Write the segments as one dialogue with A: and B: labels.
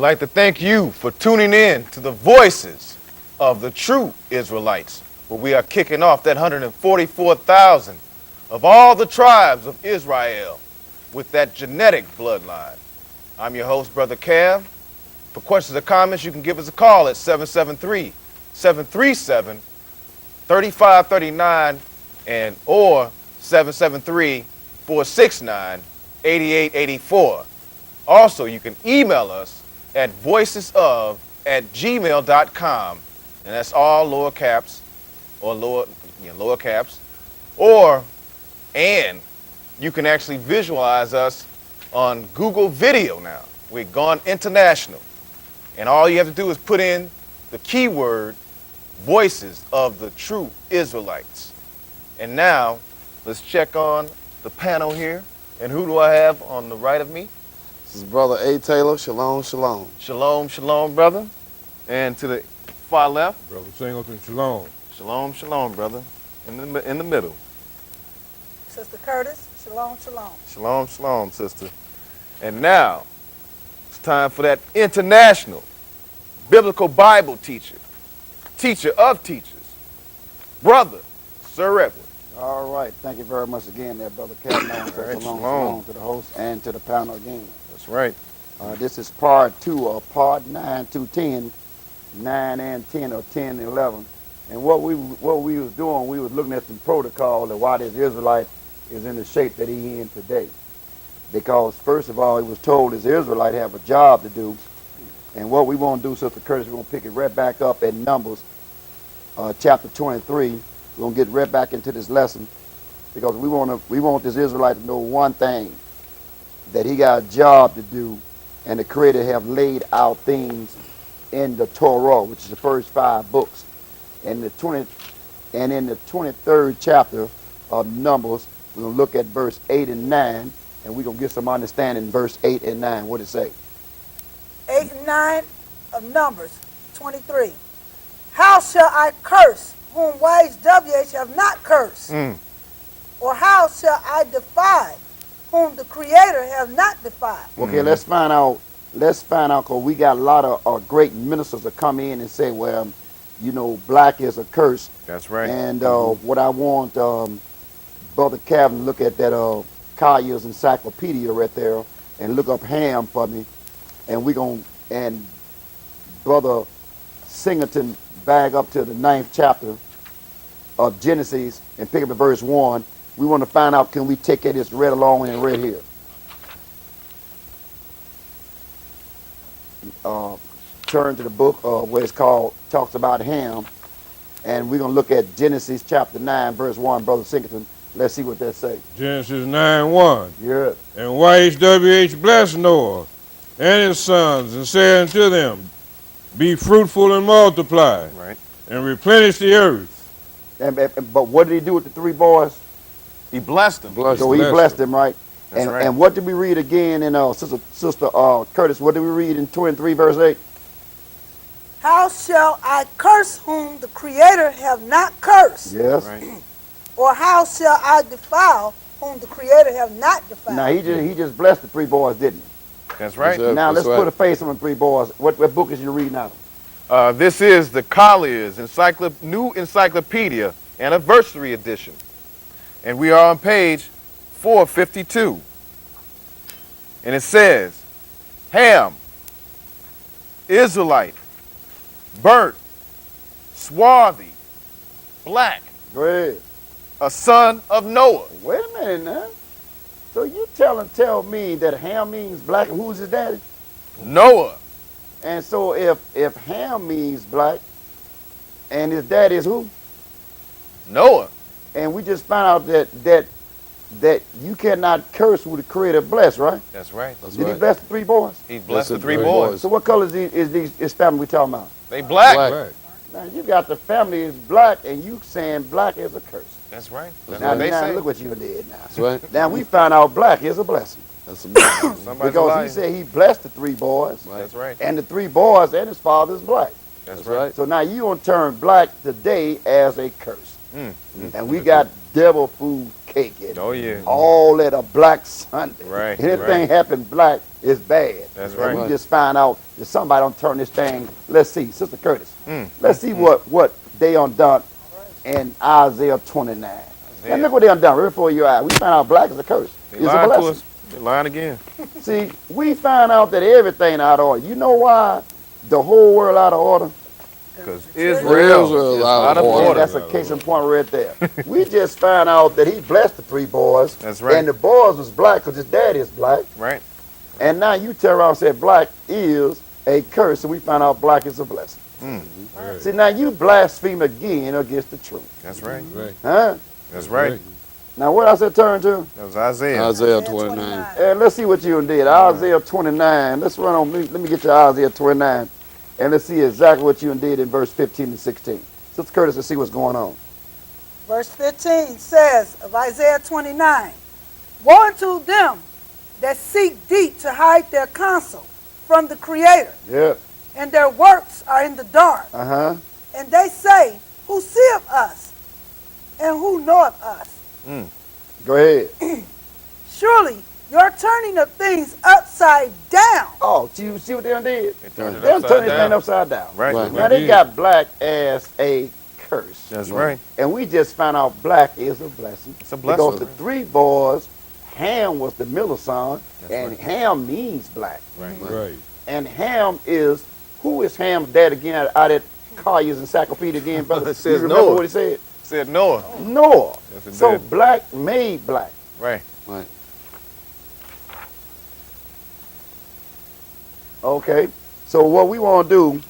A: like to thank you for tuning in to the voices of the true Israelites, where we are kicking off that 144,000 of all the tribes of Israel with that genetic bloodline. I'm your host, Brother Cav. For questions or comments, you can give us a call at 773-737-3539 and or 773-469-8884. Also, you can email us at voicesof@gmail.com, and that's all lower caps or lower caps. And you can actually visualize us on Google Video now. We've gone international. And all you have to do is put in the keyword voices of the true Israelites. And now, let's check on the panel here. And who do I have on the right of me?
B: This is Brother A. Taylor. Shalom, shalom.
A: Shalom, shalom, brother. And to the far left?
C: Brother Singleton, shalom.
A: Shalom, shalom, brother. In the middle.
D: Sister Curtis, shalom, shalom.
A: Shalom, shalom, sister. And now, it's time for that international biblical Bible teacher, teacher of teachers, Brother Sir Edward.
E: All right. Thank you very much again there, Brother Kevin. Shalom to the host and to the panel again.
A: That's right.
E: This is part 2 of part 9 to 10, 9 and 10 or 10 and 11. And what we was doing, we was looking at some protocol and why this Israelite is in the shape that he in today. Because first of all, he was told this Israelite have a job to do. And what we want to do, Sister Curtis, we're going to pick it right back up at Numbers chapter 23. We're going to get right back into this lesson because we want this Israelite to know one thing, that he got a job to do, and the Creator have laid out things in the Torah, which is the first 5 books. And in the 23rd chapter of Numbers, we're going to look at verse 8 and 9, and we're going to get some understanding in verse 8 and 9. What it say?
D: 8 and 9 of Numbers 23. How shall I curse whom YHWH have not cursed? Or how shall I defy whom the Creator have not defied?
E: Okay, let's find out, because we got a lot of great ministers that come in and say, well, you know, black is a curse.
A: That's right.
E: And what I want Brother Calvin to look at that Collier's encyclopedia right there and look up Ham for me. And and Brother Singleton back up to the 9th chapter of Genesis and pick up at verse 1. We want to find out, can we take this read along and read here? Turn to the book where it's called, talks about Ham. And we're going to look at Genesis chapter 9, verse 1, Brother Singleton. Let's see what that say.
C: Genesis 9:1.
E: Yeah.
C: And YHWH blessed Noah and his sons and said unto them, be fruitful and multiply,
A: Right.
C: and replenish the earth.
E: But what did he do with the 3 boys?
A: He blessed them.
E: So he blessed them, right?
A: That's right.
E: And what did we read again in Sister Curtis? What did we read in 23 verse 8?
D: How shall I curse whom the Creator have not cursed?
E: Yes.
A: Right.
D: Or how shall I defile whom the Creator have not defiled?
E: Now he just blessed the 3 boys, didn't he?
A: That's right.
E: Now let's put a face on the 3 boys. What book is you reading out of?
A: This is the Collier's New Encyclopedia Anniversary Edition. And we are on page 452. And it says, Ham, Israelite, burnt, swarthy, black,
E: Go ahead.
A: a son of Noah.
E: Wait a minute now. So you tell me that Ham means black, and who's his daddy?
A: Noah.
E: And so if Ham means black, and his daddy is who?
A: Noah.
E: And we just found out that you cannot curse who the Creator bless, right?
A: That's right.
E: Did he bless the 3 boys?
A: He blessed the
B: Blessed
A: 3
B: the
A: boys.
E: So what color is this family we talking about?
A: They black.
B: Black.
E: Now you got the family is black, and you saying black is a curse.
A: That's right. That's
E: Now,
A: what they
E: now
A: say.
E: look what you did now.
B: That's right.
E: Now we found out black is a blessing.
B: That's a blessing.
A: Somebody's
E: Because
A: lying.
E: he said he blessed the 3 boys,
A: That's right.
E: and the 3 boys and his father is black.
A: That's
B: That's
A: right.
B: right.
E: So now you gonna turn black today as a curse.
A: Mm.
E: And we got devil food cake and
A: Oh, yeah.
E: all that a black Sunday.
A: Right,
E: Anything
A: right.
E: happen black is bad.
A: That's
E: And
A: right.
E: we just find out that somebody don't turn this thing. Let's see, Sister Curtis.
A: Mm,
E: Let's see what they undone in Isaiah 29. And look what they undone right before your eyes. We find out black is a curse.
A: They
E: It's a
A: lying to
E: blessing.
A: us. They lying again.
E: See, we find out that everything out of order. You know why the whole world out of order?
A: Because
B: Israel
A: Israel
B: is
A: is
B: out
A: out
B: of
A: of
B: order.
A: order.
E: That's a case in point right there. We just found out that he blessed the three boys.
A: That's right.
E: And the boys was black because his daddy is black.
A: Right.
E: And now you turn around and say black is a curse, and we find out black is a blessing.
C: Right.
E: See, now you blaspheme again against the truth.
A: That's right.
C: Right.
E: Huh?
A: That's right.
E: Now what else it turn to?
A: That was Isaiah.
B: Isaiah 29.
E: And let's see what you did. Isaiah 29. Let's run on. Let me get you Isaiah 29. And let's see exactly what you did in verse 15 and 16. Sister Curtis, let's see what's going on.
D: Verse 15 says of Isaiah 29, woe unto them that seek deep to hide their counsel from the Creator,
E: Yeah.
D: and their works are in the dark.
E: Uh-huh.
D: And they say, who seeth us, and who knoweth us?
E: Go ahead.
D: Surely your turning of things upside down.
E: Oh, you see what they done did?
A: They turned it
E: They done
A: upside
E: turned this thing
A: down.
E: upside down.
A: Right.
B: Right.
E: Now they got black as a curse.
A: That's right.
E: And we just found out black is a blessing.
A: It's a blessing.
E: Because the three boys, Ham was the middle son,
A: That's
E: and
A: right.
E: Ham means black.
A: Right.
C: Right.
E: And Ham is, who is Ham's dad again out at Collier's Encyclopedia again, brother?
A: It says
E: you remember
A: Noah.
E: what he said?
A: Said Noah.
E: Noah.
A: Yes, it
E: So
A: did.
E: black made black.
A: Right.
B: Right.
E: Okay. So what we want to do,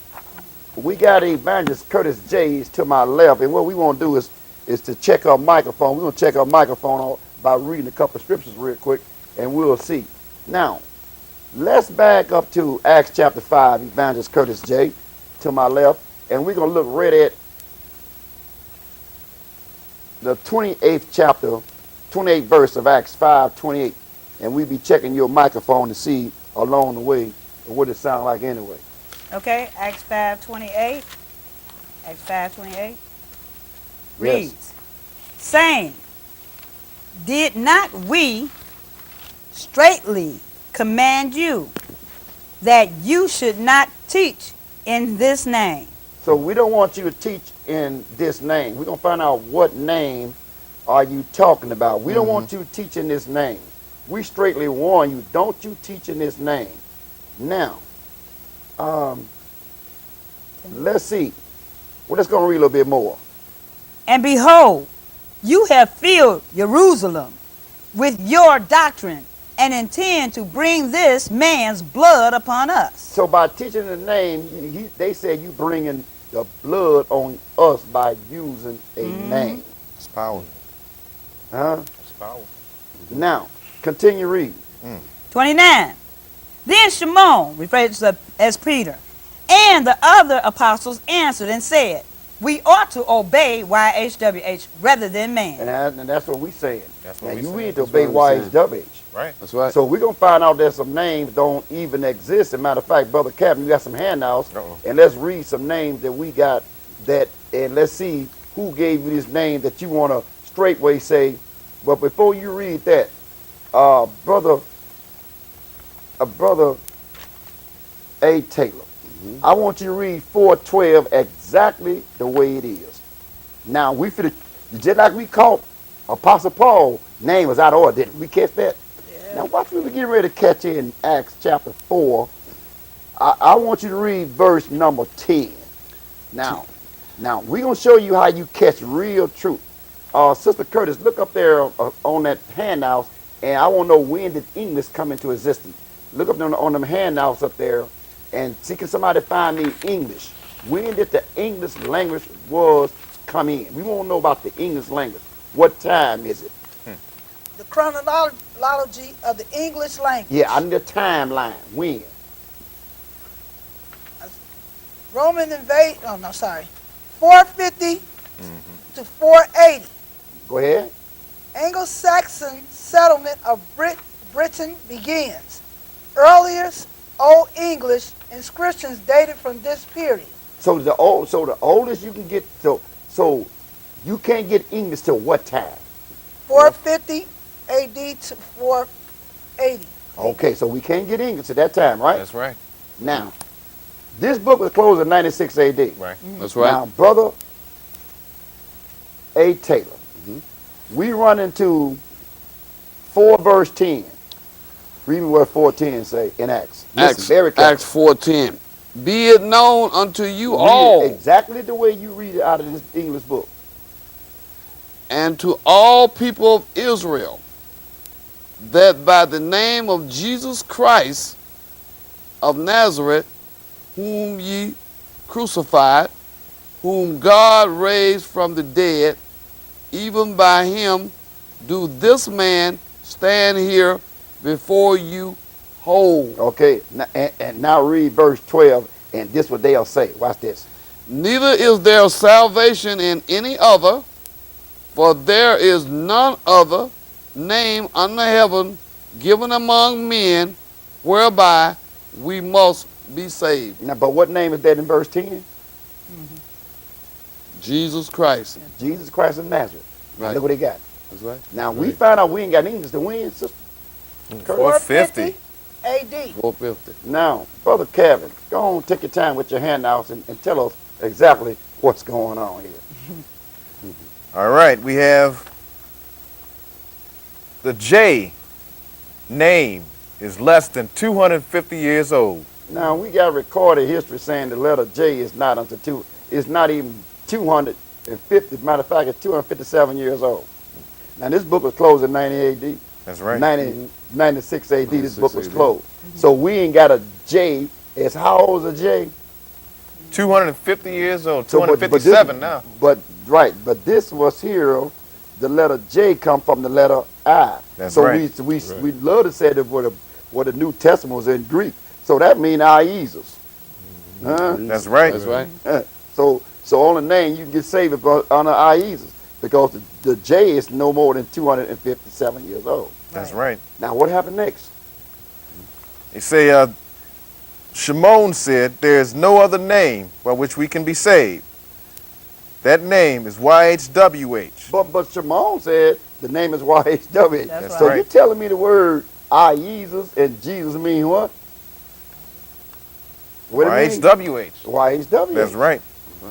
E: we got Evangelist Curtis J is to my left, and what we want to do is to check our microphone. We're going to check our microphone out by reading a couple of scriptures real quick, and we'll see. Now, let's back up to Acts chapter 5, Evangelist Curtis J to my left, and we're going to look right at the 28th chapter, 28th verse of Acts 5:28, and we'll be checking your microphone to see along the way what it sounds like anyway.
F: Okay, Acts 5:28. Acts 5:28
E: Yes.
F: reads, saying, did not we straitly command you that you should not teach in this name?
E: So we don't want you to teach in this name. We're going to find out what name are you talking about. We don't want you to teach in this name. We straightly warn you, don't you teach in this name. Now, let's see. Well, let's go and read a little bit more.
F: And behold, you have filled Jerusalem with your doctrine and intend to bring this man's blood upon us.
E: So by teaching the name, they said you bringing the blood on us by using a name.
A: It's powerful.
E: Huh?
A: It's powerful.
E: Now, continue reading.
F: 29. Then Shimon, referred to as Peter, and the other apostles answered and said, we ought to obey YHWH rather than man.
E: And that's what we saying.
A: That's what
E: now
A: we
E: you
A: saying.
E: need to
B: That's
E: obey
B: what we
E: YHWH.
A: Right.
B: That's right.
E: So we're going to find out that some names don't even exist. As a matter of fact, Brother Captain, you got some handouts.
A: Uh-oh.
E: And let's read some names that we got that, and let's see who gave you this name that you want to straightway say. But before you read that, Brother A. Taylor, I want you to read 4:12 exactly the way it is. Now, we feel just like we caught Apostle Paul, name was out of order, didn't we catch that? Yeah. Now, watch me get ready to catch it in Acts chapter 4. I want you to read verse number 10. Now, we're going to show you how you catch real truth. Sister Curtis, look up there on that handout, and I want to know when did English come into existence. Look up on them handouts up there, and see can somebody find me English. When did the English language come in? We want to know about the English language. What time is it?
D: The chronology of the English language.
E: Yeah, I need a timeline. When?
D: Roman invade, 450 to 480.
E: Go ahead.
D: Anglo-Saxon settlement of Britain begins. Earliest Old English inscriptions dated from this period.
E: So the oldest you can get, so you can't get English till what time?
D: 450 AD to 480.
E: Okay, so we can't get English at that time, right?
A: That's right.
E: Now, this book was closed in 96 AD.
A: Right.
B: That's right.
E: Now, Brother A. Taylor, we run into 4 verse 10. Read me what 4:10 say in Acts. Listen, very careful.
B: Acts 4:10. Be it known unto you
E: Read
B: all,
E: it exactly the way you read it out of this English book.
B: and to all people of Israel, that by the name of Jesus Christ of Nazareth, whom ye crucified, whom God raised from the dead, even by him do this man stand here before you whole.
E: Okay, and now read verse 12, and this what they'll say. Watch this.
B: Neither is there salvation in any other, for there is none other name under heaven given among men whereby we must be saved.
E: Now, but what name is that in verse 10?
B: Jesus Christ.
E: Jesus Christ of Nazareth. Now,
B: Right.
E: look what he got.
B: That's right.
E: Now, we found out we ain't got English to win, sister.
A: 450.
D: AD.
B: 450.
E: Now, Brother Kevin, go on, take your time with your handouts and tell us exactly what's going on here.
A: All right, we have the J name is less than 250 years old.
E: Now, we got recorded history saying the letter J is not unto it's not even 250. Matter of fact, it's 257 years old. Now, this book was closed in 90 AD.
A: That's right.
E: 96 AD, this book was
B: 96 AD.
E: closed. So we ain't got a J. It's how old is a J?
A: 250 years old,
E: So, but
A: 257 now.
E: But this was here. The letter J come from the letter I.
A: That's
E: so
A: right.
E: we love to say that what the New Testament was in Greek. So that means Jesus. Huh?
A: That's right.
B: That's right.
E: So on the name you can get saved on the Jesus because the J is no more than 257 years old.
A: That's right.
E: Now what happened next?
A: They say, Shimon said, there is no other name by which we can be saved. That name is YHWH.
E: But Shimon said the name is YHWH.
F: That's
E: So
A: right.
E: you're telling me the word Jesus and Jesus mean what? What it mean?
A: YHWH.
E: YHWH.
A: That's right.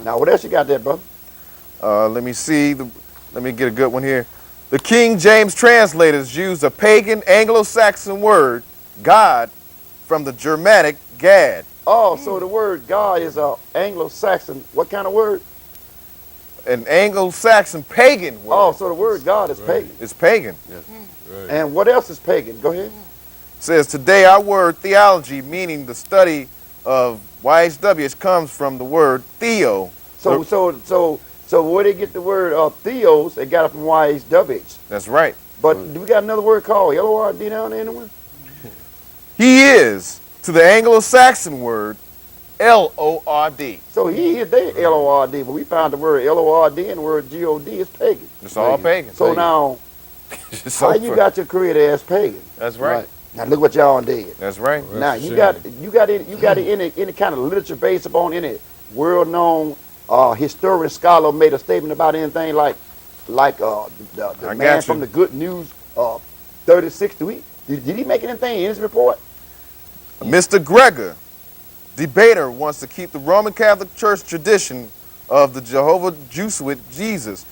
E: Now what else you got there, brother?
A: Let me see. Let me get a good one here. The King James translators used a pagan Anglo-Saxon word, God, from the Germanic Gad.
E: Oh, so the word God is a Anglo-Saxon. What kind of word?
A: An Anglo-Saxon pagan word.
E: Oh, so the word God is pagan.
A: It's pagan.
C: Right.
E: And what else is pagan? Go ahead.
A: Says today our word theology, meaning the study of YHWH, comes from the word theo.
E: So where they get the word theos, they got it from YHWH.
A: That's right.
E: But do we got another word called L-O-R-D down there anywhere?
A: He is to the Anglo-Saxon word L-O-R-D.
E: So he is there L-O-R-D, but we found the word L-O-R-D and the word G-O-D is pagan.
A: It's all pagan.
E: So now,
A: It's
E: how
A: so
E: you
A: fun.
E: got your creator as pagan?
A: That's right.
E: Now look what y'all did.
A: That's right.
C: Well,
E: Now
C: that's
E: you
C: shame.
E: got any kind of literature based upon any world-known historian scholar made a statement about anything like the
A: I
E: man
A: got you.
E: from the Good News 36 to eat? Did he make anything in his report?
A: Mr. Gregor, debater, wants to keep the Roman Catholic Church tradition of the Jehovah Jesuit Jesus.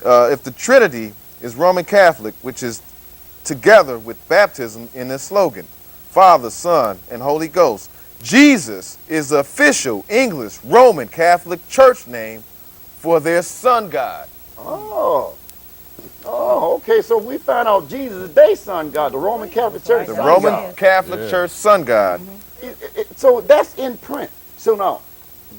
A: If the Trinity is Roman Catholic, which is together with baptism in its slogan, Father, Son, and Holy Ghost. Jesus is the official English Roman Catholic Church name for their sun god.
E: Oh, okay. So we found out Jesus is their son God, the Roman Catholic Church.
A: The
E: son
A: Roman
E: God.
A: Catholic
C: Yeah.
A: Church sun god.
E: So that's in print. So now,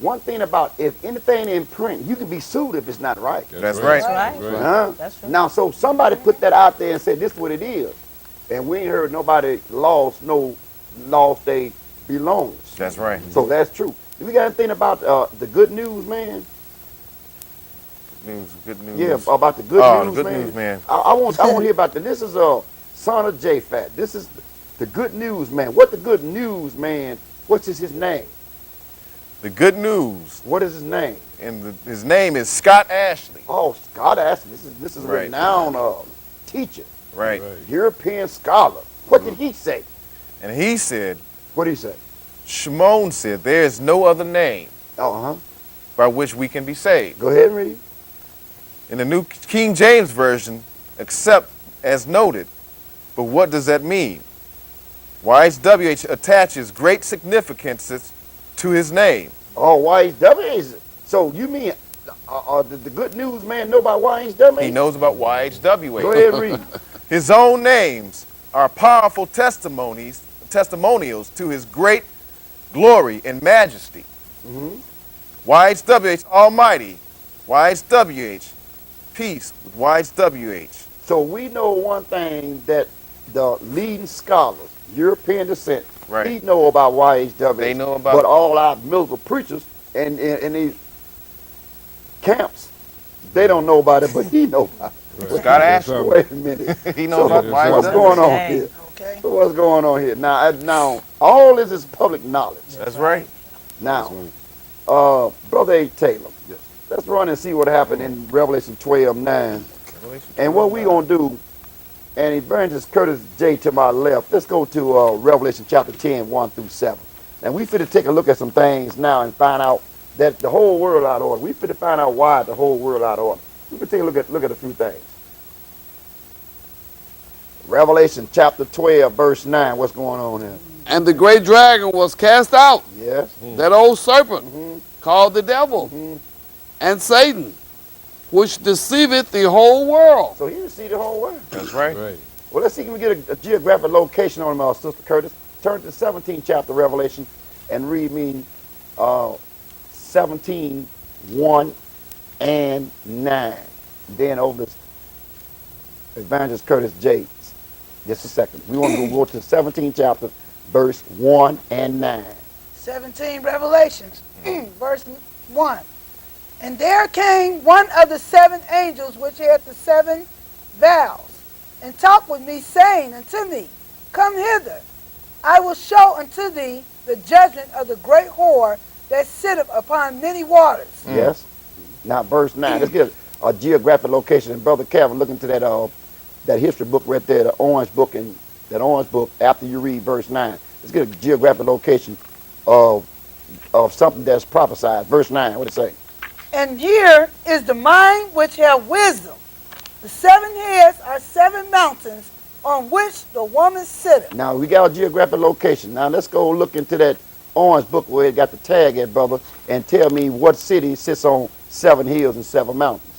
E: one thing about if anything in print, you can be sued if it's not right.
A: That's right.
F: That's right.
C: Right.
E: Huh?
F: That's true.
E: Now, so somebody put that out there and said this is what it is, and we ain't heard nobody lost they belongs.
A: That's right.
E: So that's true. Do we got anything about the good news, man?
A: Good news.
E: Yeah, about the good
A: Oh,
E: news,
A: the good
E: man.
A: news, man.
E: I want to hear about that. This is son of Japhat. This is the good news, man. What the good news, man? What's his name?
A: The good news,
E: What is his name?
A: and his name is Scott Ashley.
E: Oh, Scott Ashley. This is
A: Right.
E: renowned teacher,
A: Right.
E: European scholar. What did he say?
A: And he said,
E: What did he say?
A: Shimon said, there is no other name
E: Uh-huh.
A: by which we can be saved.
E: Go ahead and read.
A: In the New King James Version, except as noted. But what does that mean? YHWH attaches great significance to his name.
E: Oh, YHWH. So you mean the good news man know about YHWH?
A: He knows about YHWH.
E: Go ahead and read.
A: His own names are powerful testimonials to his great glory and majesty. YHWH Almighty, YHWH, peace with YHWH.
E: So we know one thing that the leading scholars, European descent,
A: Right.
E: he know about YHWH.
A: They know about-
E: But all our miserable preachers and in these camps, they don't know about it, but he know about it.
A: Scott Ash,
E: Wait a minute.
A: he knows about
E: What's
A: YHWH.
E: going on
F: Okay.
E: here?
D: Okay.
E: So what's going on here? Now, all this is public knowledge.
A: That's right.
E: Now, Brother A. Taylor, let's run and see what happened in Revelation 12:9. And what we going to do, and Evangelist Curtis J. to my left, let's go to Revelation chapter 10, 1 through 7. And we fit to take a look at some things now and find out that the whole world out of order. We fit to find out why the whole world out of order. We fit to take a look at a few things. Revelation chapter 12, verse 9. What's going on here?
B: And the great dragon was cast out,
E: Yes.
B: that old serpent called the devil and Satan, which deceiveth the whole world.
E: So he didn't see the whole world.
A: That's right.
C: Right.
E: Well, let's see if we can get a geographic location on him, Sister Curtis. Turn to the 17th chapter of Revelation and read me 17, 1 and 9. Then over to Evangelist Curtis J. Just a second. We want to go to the 17th chapter, verse 1 and 9.
D: 17 Revelations, verse 1. And there came one of the 7 angels which had the 7 vials, and talked with me, saying unto me, Come hither, I will show unto thee the judgment of the great whore that sitteth upon many waters.
E: Yes? Now, verse 9. Let's get a geographic location. And Brother Calvin, look into that history book right there, the orange book, and that orange book after you read verse 9. Let's get a geographic location of something that's prophesied. Verse 9, what it say?
D: And here is the mind which have wisdom. The 7 heads are 7 mountains on which the woman sitteth.
E: Now, we got a geographic location. Now, let's go look into that orange book where it got the tag at, brother, and tell me what city sits on 7 hills and 7 mountains.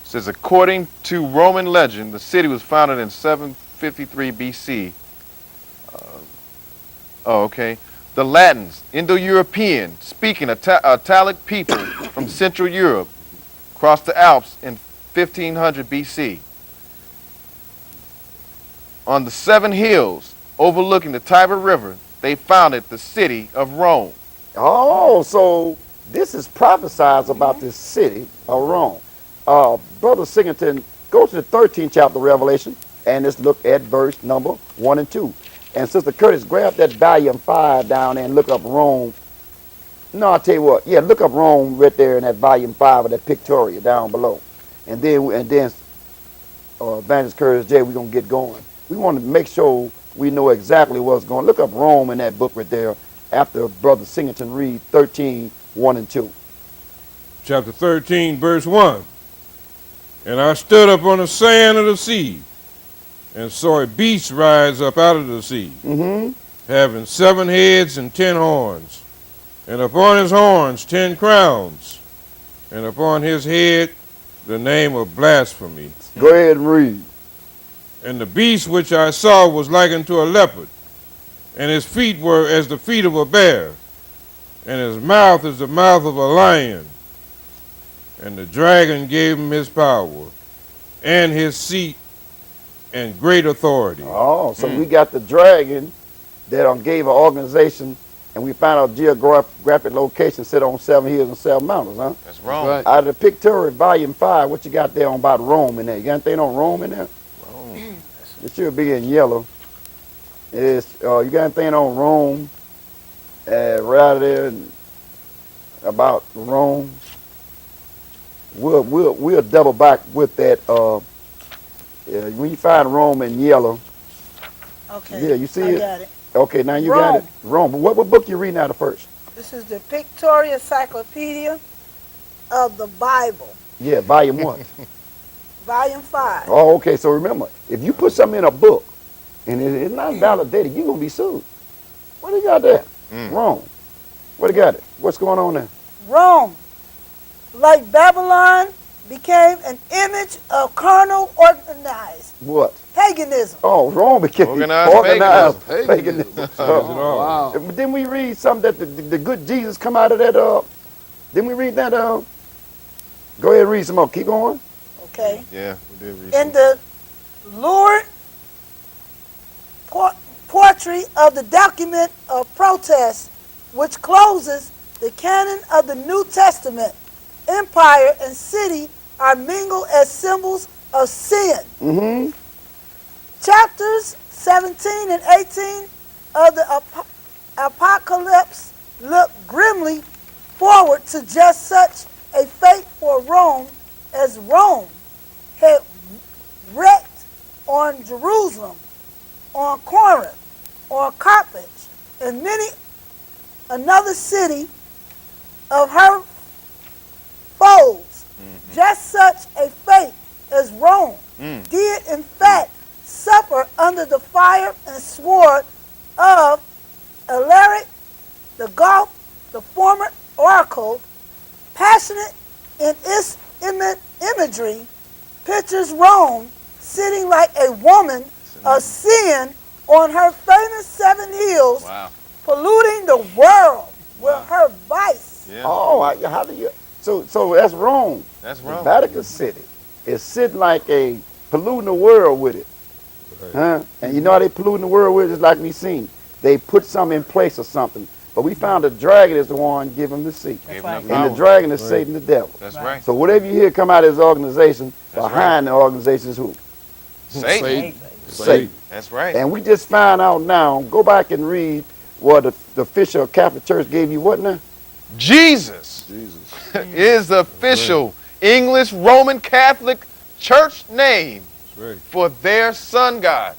A: It says, according to Roman legend, the city was founded in 753 BC. Okay. The Latins, Indo-European, speaking Italic people from Central Europe, crossed the Alps in 1500 BC. On the 7 hills overlooking the Tiber River, they founded the city of Rome.
E: Oh, so this is prophesied about this city of Rome. Brother Singleton, go to the 13th chapter of Revelation, and let's look at verse number 1 and 2. And Sister Curtis, grab that volume 5 down there and look up Rome. No, I'll tell you what. Yeah, look up Rome right there in that volume 5 of that Pictoria down below. And then Evangelist Curtis J., we're going to get going. We want to make sure we know exactly what's going on. Look up Rome in that book right there after Brother Singleton read 13, 1 and 2.
C: Chapter 13, verse 1. And I stood up on the sand of the sea, and saw a beast rise up out of the sea, having 7 heads and 10 horns, and upon his horns 10 crowns, and upon his head the name of blasphemy.
E: Go ahead and read.
C: And the beast which I saw was like unto a leopard, and his feet were as the feet of a bear, and his mouth as the mouth of a lion. And the dragon gave him his power, and his seat, and great authority.
E: Oh, so we got the dragon that gave an organization, and we found out geographic location sit on 7 hills and 7 mountains, huh?
A: That's Rome.
B: Right.
E: Out of the Pictorial volume 5, what you got there on about Rome in there? You got anything on Rome in there?
A: Rome.
E: It should be in yellow. You got anything on Rome? Right there about Rome? we'll double back with that. When you find Rome in yellow,
D: Okay.
E: yeah, you see
D: I
E: it.
D: got it.
E: Okay, now you got it.
D: Rome.
E: Rome. But what book you reading out of first?
D: This is the Pictorial Encyclopedia of the Bible,
E: Yeah, volume what?
D: Volume 5.
E: Oh, okay. So remember, if you put something in a book and it's not validated, you're gonna be sued. What do you got there? Rome. What do you got it? What's going on there?
D: Rome, like Babylon, became an image of carnal organized
E: What?
D: paganism.
E: Oh, Rome became
A: Organized
E: paganism.
B: Wow.
E: But didn't we read something that the good Jesus come out of that? Didn't we read that? Go ahead and read some more. Keep going.
D: Okay.
A: Yeah, we did read
D: In the lurid poetry of the document of protest, which closes the canon of the New Testament, empire and city are mingled as symbols of sin.
E: Mm-hmm.
D: Chapters 17 and 18 of the Apocalypse look grimly forward to just such a fate for Rome, as Rome had wrecked on Jerusalem, on Corinth, on Carthage, and many another city of her foes. Just such a fate as Rome did in fact suffer under the fire and sword of Alaric the Goth, the former oracle. Passionate in its imagery, pictures Rome sitting like a woman of sin on her famous 7 hills,
A: Wow.
D: polluting the world with her vice.
A: Yeah.
E: Oh, how do you? So that's Rome.
A: That's
E: The
A: Rome.
E: Vatican City is sitting like a polluting the world with it.
C: Right.
E: Huh? And you know how they polluting the world with it, just like we seen. They put something in place or something. But we found the dragon is the one giving the seat.
A: Gave
F: right.
A: them
E: And the
A: power.
E: dragon is
C: Right.
E: Satan the devil.
A: That's
F: Right.
A: right.
E: So whatever you hear come out of this organization,
A: That's
E: behind the organization is who?
A: Satan.
B: Satan.
E: Satan.
A: That's right.
E: And we just found out now, go back and read what the official Catholic Church gave you what now?
A: Jesus
B: Jesus.
A: is the official English Roman Catholic Church name
C: That's right.
A: for their sun god.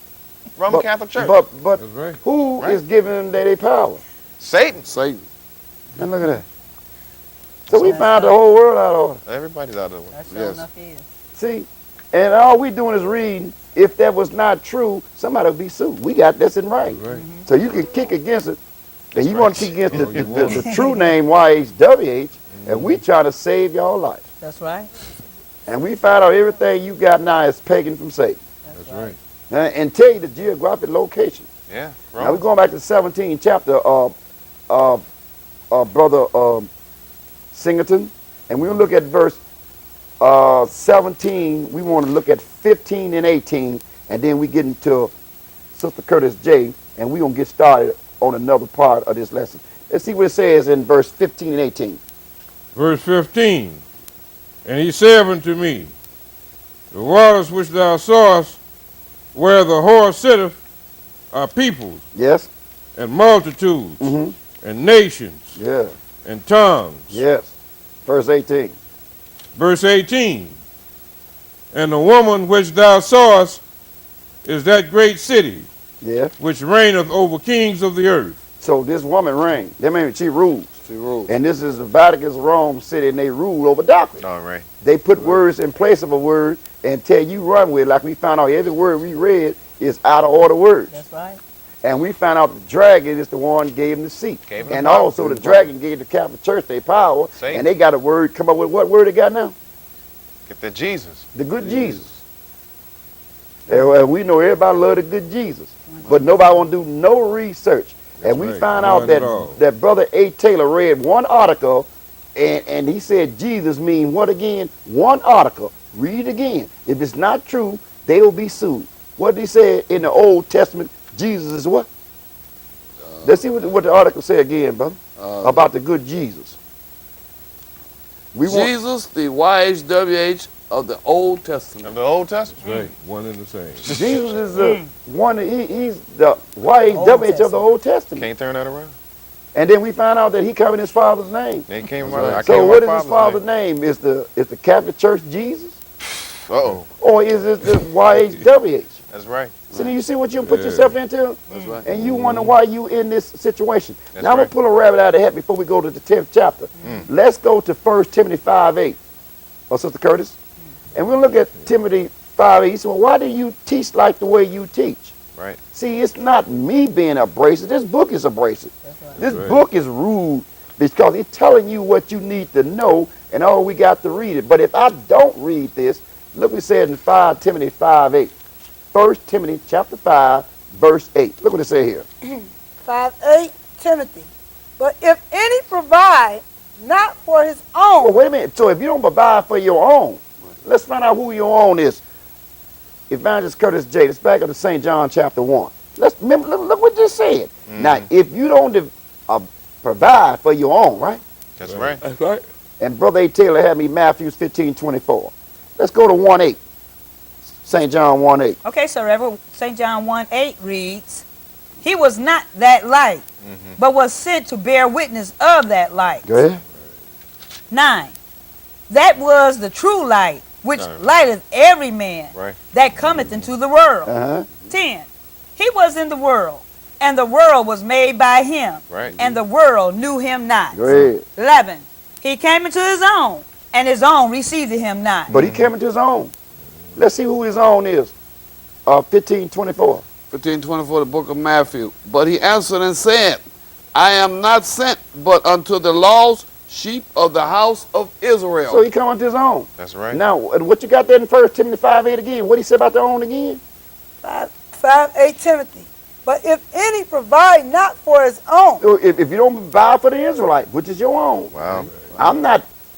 A: Roman Catholic Church.
E: But
C: That's right.
E: who
A: Right.
E: is giving them their power?
A: Satan.
B: Satan.
E: And look at that. So we found the whole world out of order.
A: Everybody's out of the way.
F: That sure
B: Yes.
F: enough is.
E: See? And all we doing is reading. If that was not true, somebody would be sued. We got this in writing.
C: That's right.
E: So you can kick against it. And you want to kick against
C: Oh, you want.
E: the true name YHWH, and we try to save your life.
F: That's right.
E: And we find out everything you got now is pagan from Satan.
C: That's right.
E: And tell you the geographic location.
A: Yeah.
E: Now we're
A: Rome.
E: going back to the 17th chapter of Brother Singleton, and we'll look at verse 17. We want to look at 15 and 18, and then we get into Sister Curtis J, and we're going to get started on another part of this lesson. Let's see what it says in verse 15 and 18.
C: Verse 15. And he said unto me, the waters which thou sawest, where the whore sitteth, are peoples,
E: Yes?
C: and multitudes,
E: Mm-hmm.
C: and nations,
E: Yeah.
C: and tongues.
E: Yes. Verse 18.
C: Verse 18. And the woman which thou sawest is that great city,
E: Yeah.
C: which reigneth over kings of the earth.
E: So this woman reigned. That means she rules.
B: She rules.
E: And this is the Vatican's Rome city, and they rule over darkness.
A: All right.
E: They put words in place of a word and tell you run with it. Like we found out every word we read is out of order words.
F: That's right.
E: And we found out the dragon is the one gave them the seat.
A: Gave them
E: And
A: power.
E: also the dragon gave the Catholic Church their power.
A: Satan.
E: And they got a word, come up with what word they got now?
A: Get the Jesus.
E: The good Jesus. And we know everybody love the good Jesus. But nobody want to do no research.
C: That's
E: And we
C: right.
E: found
C: None
E: out
C: at all.
E: that Brother A. Taylor read one article, and he said Jesus mean what again? One article. Read it again. If it's not true, they will be sued. What did he say in the Old Testament? Jesus is what? Let's see what the article say again, brother, about the good Jesus. We want
B: Jesus, the YHWH of the Old Testament.
A: Of the Old Testament.
C: That's right. One and the same.
E: Jesus is the one. He's the YHWH of the Old Testament.
A: Can't turn that around.
E: And then we find out that he covered his father's name.
A: They came
B: That's right.
A: I
E: So
A: came
E: what
A: my
E: is his father's name? Is the Catholic Church Jesus?
A: Uh-oh.
E: Or is it the YHWH?
A: That's right.
E: So do you see what you put yourself into?
B: That's right.
E: And you wonder why you in this situation.
A: That's
E: now I'm going
A: right.
E: to pull a rabbit out of the hat before we go to the 10th chapter. Let's go to 1 Timothy 5:8. Oh, Sister Curtis. And we'll look at Timothy 5:8. He said, well, why do you teach like the way you teach?
A: Right.
E: See, it's not me being abrasive. This book is abrasive. This
C: right.
E: book is rude because it's telling you what you need to know, and all we got to read it. But if I don't read this, look what it says in 5 Timothy 5:8. 1 Timothy chapter 5, verse 8. Look what it says here.
D: 5:8 Timothy. But if any provide not for his own.
E: Oh, wait a minute. So if you don't provide for your own, let's find out who your own is. Evangelist Curtis J. Let's back up to St. John chapter 1. Let's remember, look what you said. Now, if you don't provide for your own, right?
A: That's right.
B: That's right.
E: And Brother A. Taylor had me Matthew 15:24. Let's go to 1:8. St. John 1:8.
F: Okay, so Reverend St. John 1:8 reads, he was not that light, but was sent to bear witness of that light.
E: Go ahead.
F: 9. That was the true light, which lighteth every man
A: Right.
F: that cometh into the world.
E: Uh-huh.
F: 10. He was in the world, and the world was made by him,
A: Right.
F: and the world knew him not.
E: Go ahead.
F: 11. He came into his own, and his own received him not.
E: But he came into his own. Let's see who his own is. 15:24.
B: 15:24, the book of Matthew. But he answered and said, I am not sent but unto the lost sheep of the house of Israel.
E: So he come into his own.
A: That's right.
E: Now, what you got there in 1 Timothy 5:8 again? What he said about their own again?
D: 5:8 Timothy. But if any provide not for his own.
E: So if you don't provide for the Israelite, which is your own,
A: Wow.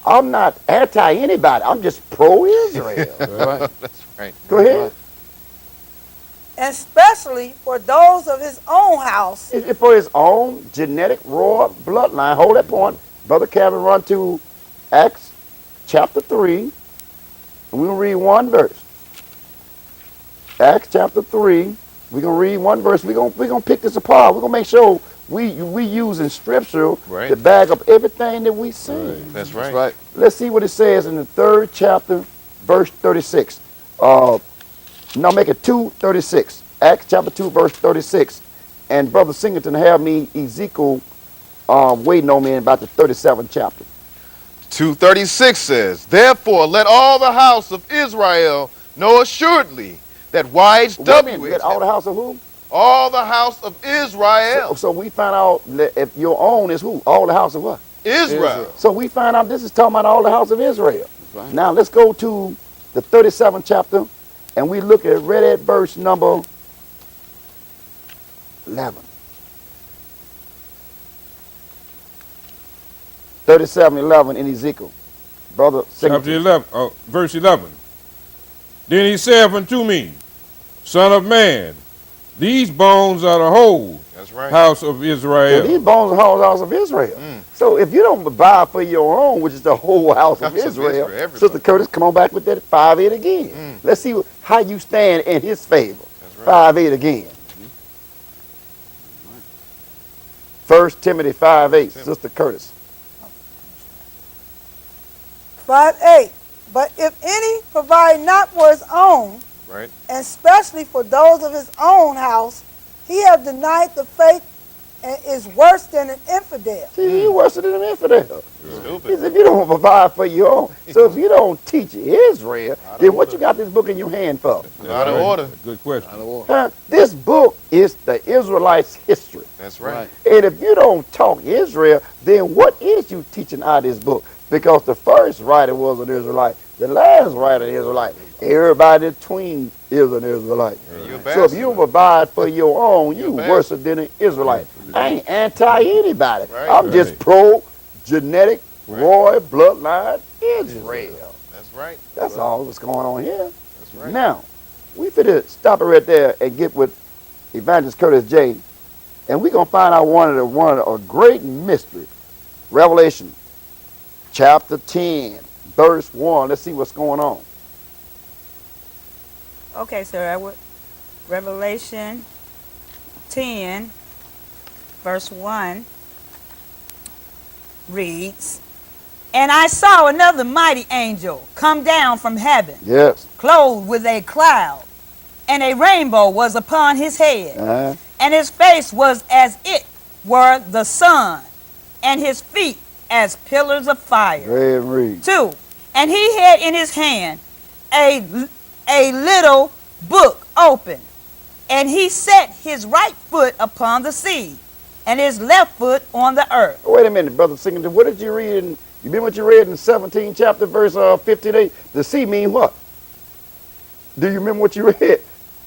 E: I'm not anti anybody. I'm just pro Israel.
B: Right.
A: That's right.
E: Go ahead.
D: And especially for those of his own house.
E: It's for his own genetic royal bloodline. Hold that point. Brother Kevin, run to Acts chapter 3. And we'll read one verse. Acts chapter 3. We're going to read one verse. We're going to pick this apart. We're going to make sure we using scripture
A: Right.
E: to back up everything that we see.
A: That's right.
B: That's right.
E: Let's see what it says in the 3rd chapter, verse 36. Make it 2:36. Acts chapter 2, verse 36. And Brother Singleton have me Ezekiel waiting on me in about the 37th chapter.
A: 2:36 says, therefore let all the house of Israel know assuredly that
E: Wait a minute,
A: YHWH,
E: let all the house of who?
A: all the house of Israel,
E: So we find out that if your own is who? All the house of what?
A: Israel.
E: So we find out this is talking about all the house of Israel.
B: That's right.
E: Now let's go to the 37th chapter and we look at read at verse number 11. 37:11 in Ezekiel. Brother
C: Chapter
E: Singleton.
C: 11, verse 11. Then he said unto me, Son of man, these bones are the whole
A: That's right.
C: house of
E: Yeah,
C: Israel.
E: these bones are the whole house of Israel. So if you don't provide for your own, which is the whole house of
A: House of
E: Israel,
A: Israel, everybody.
E: Sister Curtis, come on back with that 5:8 again. Let's see how you stand in his favor.
A: That's right.
E: 5:8 again. 1 Timothy 5:8, Sister Curtis.
D: 5:8. But if any provide not for his own,
A: Right.
D: and especially for those of his own house, he have denied the faith and is worse than an infidel.
E: See, you worse than an infidel.
A: Stupid.
E: Because if you don't provide for your own, so if you don't teach Israel, then what you got this book in your hand for?
A: Out of order.
C: Good question.
B: Out of order.
E: Huh? This book is the Israelites' history.
A: That's right.
E: And if you don't talk Israel, then what is you teaching out of this book? Because the first writer was an Israelite. The last writer is an Israelite. Everybody between is an Israelite.
A: Yeah, you're a
E: So if
A: bastard.
E: you don't provide for your own, you
A: You're a
E: worse than an Israelite. I ain't anti-anybody.
A: Right.
E: I'm just pro-genetic, royal, bloodline Israel.
A: That's right.
E: That's all that's going on here.
A: That's right.
E: Now, we finna stop it right there and get with Evangelist Curtis J. And we're going to find out one of a great mystery. Revelation chapter 10, verse 1. Let's see what's going on.
F: Okay, sir. Revelation 10, verse 1. reads, and I saw another mighty angel come down from heaven,
E: Yes.
F: clothed with a cloud, and a rainbow was upon his head,
E: Uh-huh.
F: and his face was as it were the sun, and his feet as pillars of fire.
E: Go ahead and read.
F: 2. And he had in his hand a little book open, and he set his right foot upon the sea, and his left foot on the earth.
E: Wait a minute, brother Singleton. What did you read in, you remember what you read in 17 chapter verse 58? The sea mean what? Do you remember what you read?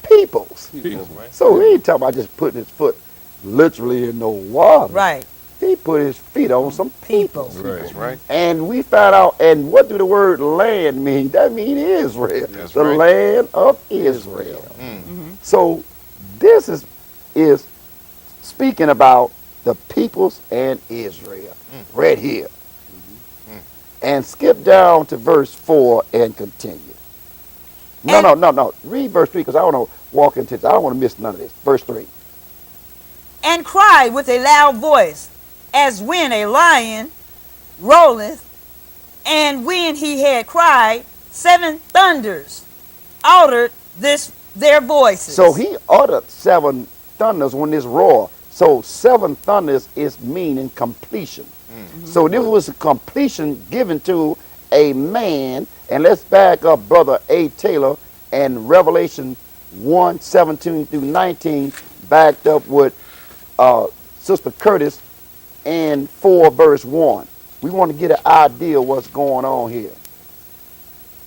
E: Peoples.
C: People.
A: Right.
E: So he ain't talking about just putting his foot literally in the water.
F: Right.
E: He put his feet on some people.
C: Right.
A: That's right.
E: And we found out, and what do the word land mean? That means Israel.
A: That's
E: the
A: right.
E: land of Israel.
A: Mm.
E: So this is speaking about the peoples and Israel. Right here. And skip down to verse 4 and continue. No. Read verse 3 because I want to walk into this. I don't want to miss none of this. Verse 3.
F: And cried with a loud voice, as when a lion rolleth, and when he had cried, 7 thunders uttered their voices.
E: So he uttered 7 thunders when this roar. So 7 thunders is meaning completion. So this was a completion given to a man. And let's back up Brother A. Taylor and Revelation 1:17 through 19, backed up with Sister Curtis and 4 verse 1. We want to get an idea of what's going on here.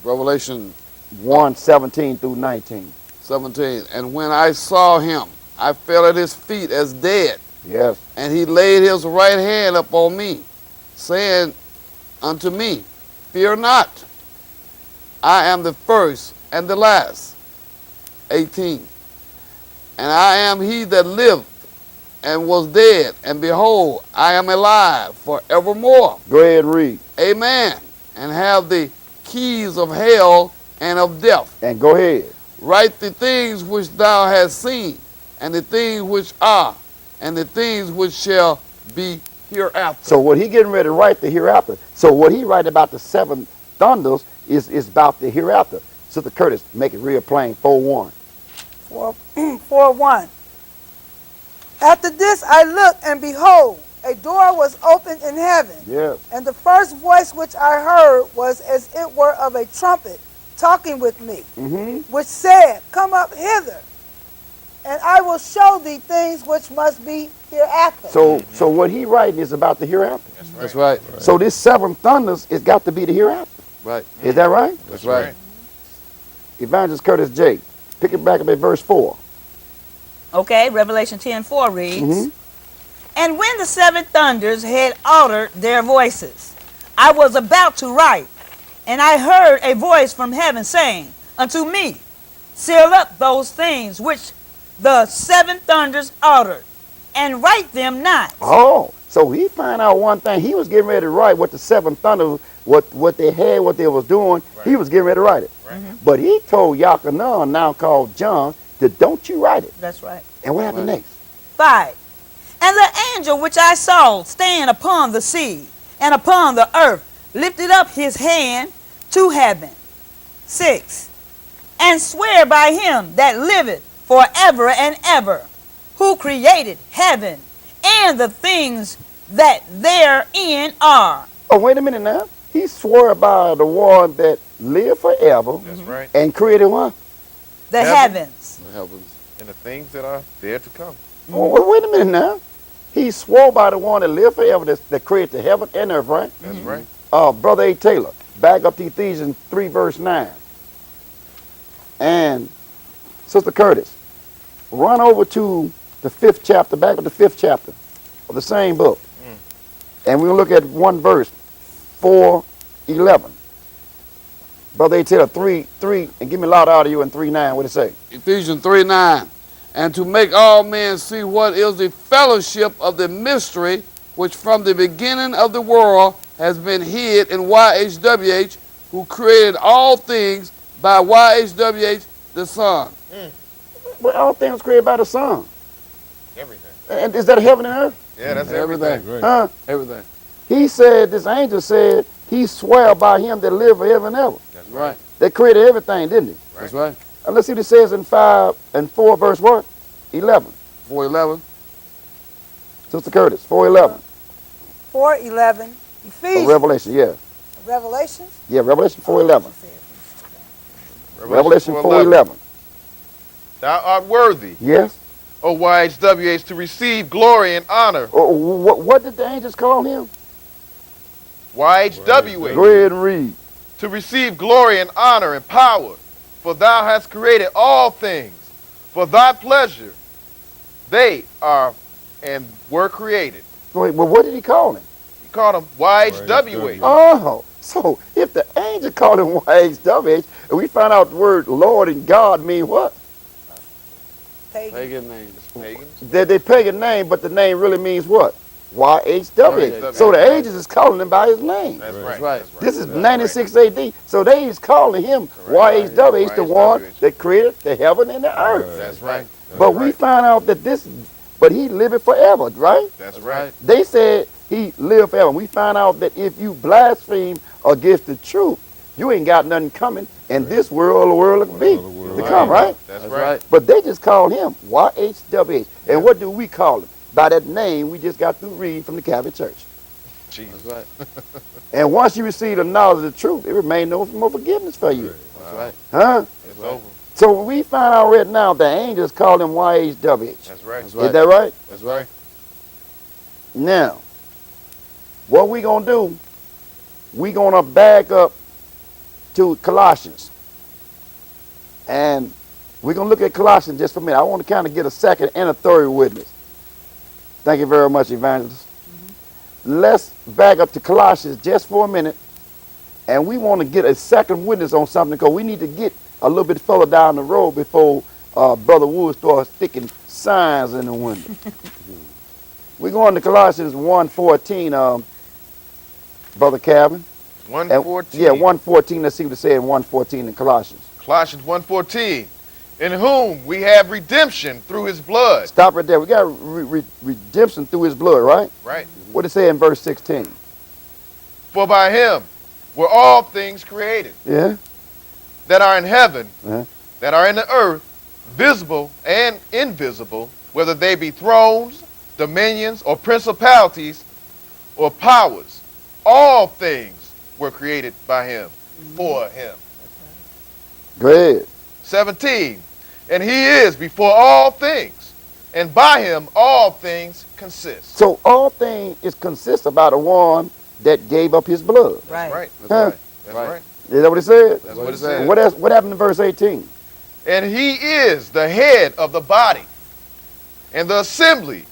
B: Revelation
E: 1:17 through 19.
B: 17. And when I saw him, I fell at his feet as dead.
E: Yes.
B: And he laid his right hand upon me, saying unto me, Fear not, I am the first and the last. 18. And I am he that lived and was dead, and behold, I am alive forevermore.
E: Go ahead and read.
B: Amen. And have the keys of hell and of death.
E: And go ahead.
B: Write the things which thou hast seen, and the things which are, and the things which shall be hereafter.
E: So what he getting ready to write the hereafter. So what he write about the 7 thunders is about the hereafter. Sister Curtis, make it real plain. 4:1.
D: 4:1. After this I looked, and behold, a door was opened in heaven.
E: Yes.
D: And the first voice which I heard was as it were of a trumpet talking with me, which said, Come up hither, and I will show thee things which must be hereafter.
E: So what he writing is about the hereafter.
B: That's right.
E: So this 7 thunders is got to be the hereafter.
B: Right.
E: Is that right?
B: That's right.
E: Evangelist Curtis J. Pick it back up at verse 4.
F: Okay, Revelation 10:4 reads, And when the 7 thunders had uttered their voices, I was about to write, and I heard a voice from heaven saying unto me, Seal up those things which the 7 thunders uttered, and write them not.
E: Oh, so he found out one thing. He was getting ready to write what the 7 thunders, what they had, what they was doing.
A: Right.
E: He was getting ready to write it.
A: Right.
E: But he told Yakanan, now called John, that don't you write it.
F: That's right.
E: And what happened
B: Right.
E: next?
F: 5. And the angel which I saw stand upon the sea and upon the earth lifted up his hand to heaven. 6. And swear by him that liveth forever and ever, who created heaven and the things that therein are.
E: Oh, wait a minute now. He swore by the one that lived forever
A: That's right.
E: and created what?
F: The
A: Heaven.
F: heavens.
B: The heavens.
A: And the things that are there to come.
E: Oh, wait a minute now. He swore by the one that lived forever that created the heaven and earth, right?
A: That's right.
E: Brother A. Taylor, back up to Ephesians 3, verse 9. And Sister Curtis, run over to the 5th chapter, back up to the 5th chapter of the same book. And we'll look at one verse, 4:11. Brother A. Taylor, 3, and give me a loud audio in 3:9. What it say?
B: Ephesians 3:9. And to make all men see what is the fellowship of the mystery which from the beginning of the world has been hid in YHWH, who created all things by YHWH the Son.
E: Well, all things created by the Son.
A: Everything.
E: And is that heaven and earth?
A: Yeah, that's
B: Everything.
A: everything.
C: Right.
E: Huh?
B: Everything.
E: He said, this angel said, he swear by him that live forever and ever.
A: That's
B: Right.
E: They created everything, didn't he?
B: That's right.
E: And let's see what it says in 5 and 4 verse what? 11.
B: 4:11.
E: Sister Curtis, 4:11.
D: 4:11. Ephesians.
E: Revelation, yeah.
D: Revelations.
E: Yeah, Revelation 4:11. Revelation
A: 4:11.
E: 4:11.
A: Thou art worthy,
E: Yes.
A: O YHWH, to receive glory and honor.
E: What did the angels call him?
A: YHWH.
E: Go ahead and read.
A: To receive glory and honor and power. For thou hast created all things. For thy pleasure they are and were created.
E: Wait, well, what did he call him?
A: He called them YHWH.
E: Oh, so if the angel called him YHWH, and we find out the word Lord and God mean what?
D: Pagan.
B: Pagan names.
A: Pagans.
E: They pagan name, but the name really means what? YHWH.
A: YHWH.
E: So the angels is calling him by his name.
A: That's
B: Right.
A: right.
B: Right.
A: That's right.
E: This is
A: That's
E: 96 AD. So they is calling him
A: Right.
E: YHWH, the one
A: YHWH.
E: that created the heaven and the earth.
A: That's right.
E: But we find out that but he living forever, right?
A: That's right.
E: They said he lived forever. We find out that if you blaspheme against the truth, you ain't got nothing coming, and this world, the world will be to come, right?
A: That's
B: That's
A: right.
B: right.
E: But they just called him YHWH. And what do we call him? By that name we just got to read from the Catholic Church.
A: Jesus.
B: That's right.
E: And once you receive the knowledge of the truth, it remains no more forgiveness for you.
B: That's right.
E: Huh?
A: It's over.
E: So we find out right now the angels call him YHWH.
A: That's right.
B: That's
E: Is that right?
A: That's right.
E: Now, what we going to do, we going to back up to Colossians. And we're going to look at Colossians just for a minute. I want to kind of get a second and a third witness. Thank you very much, Evangelist. Let's back up to Colossians just for a minute. And we want to get a second witness on something because we need to get a little bit further down the road before Brother Wood starts sticking signs in the window. We're going to Colossians 1:14, Brother Calvin.
A: 1:14.
E: Yeah, 1:14. Let's see what it says in 1:14 in Colossians.
A: Colossians 1:14. In whom we have redemption through his blood.
E: Stop right there. We got redemption through his blood, right?
A: Right.
E: What it say in verse 16?
A: For by him were all things created,
E: Yeah?
A: that are in heaven,
E: Uh-huh.
A: that are in the earth, visible and invisible, whether they be thrones, dominions, or principalities, or powers. All things were created by him, for him.
E: Go ahead.
A: 17. And he is before all things, and by him all things consist.
E: So all things is consist about the one that gave up his blood.
A: That's
F: Right.
A: right.
B: That's
E: Huh?
B: right.
A: That's
B: Right.
A: right.
E: Is that what it said?
A: That's what it
B: What
A: says.
E: What else? What happened in verse 18?
A: And he is the head of the body, and the assembly,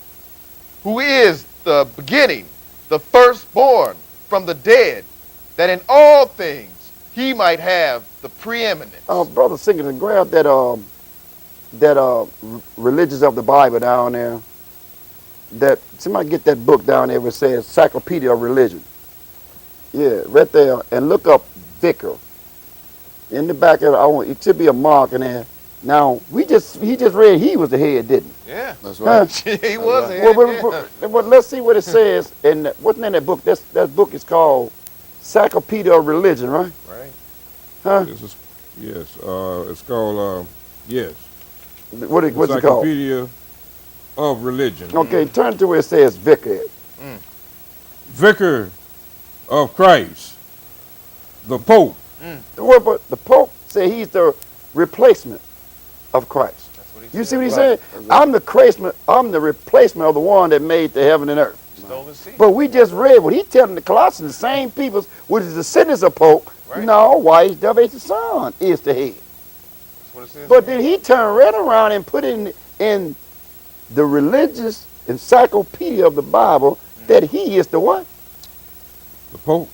A: who is the beginning, the firstborn from the dead, that in all things he might have the preeminence.
E: Brother Singleton, grab that religions of the Bible down there. That somebody get that book down there where it says Encyclopedia of Religion. Yeah, right there, and look up vicar. In the back of it, it should be a mark in there. Now he just read he was the head, didn't he?
A: Yeah.
B: That's right.
A: He was
B: right.
A: it.
E: Well, let's see what it says. And what's the name of that book? That book is called Encyclopedia of Religion, right?
A: Right.
E: Huh?
C: This is, yes, it's called, yes,
E: What's it called?
C: Encyclopedia of Religion.
E: Okay, turn to where it says vicar.
C: Vicar of Christ, the Pope.
E: But the Pope said he's the replacement of Christ.
A: That's what he
E: You
A: said.
E: see what he
B: Right.
E: said? I'm the replacement of the one that made the heaven and earth.
A: He stole his seat.
E: But we just read what he telling the Colossians, the same people, which is the descendants of Pope.
A: Right.
E: No, YHWH the son is the head.
A: That's what it says.
E: But then he turned right around and put in the religious encyclopedia of the Bible that he is the what?
C: The Pope.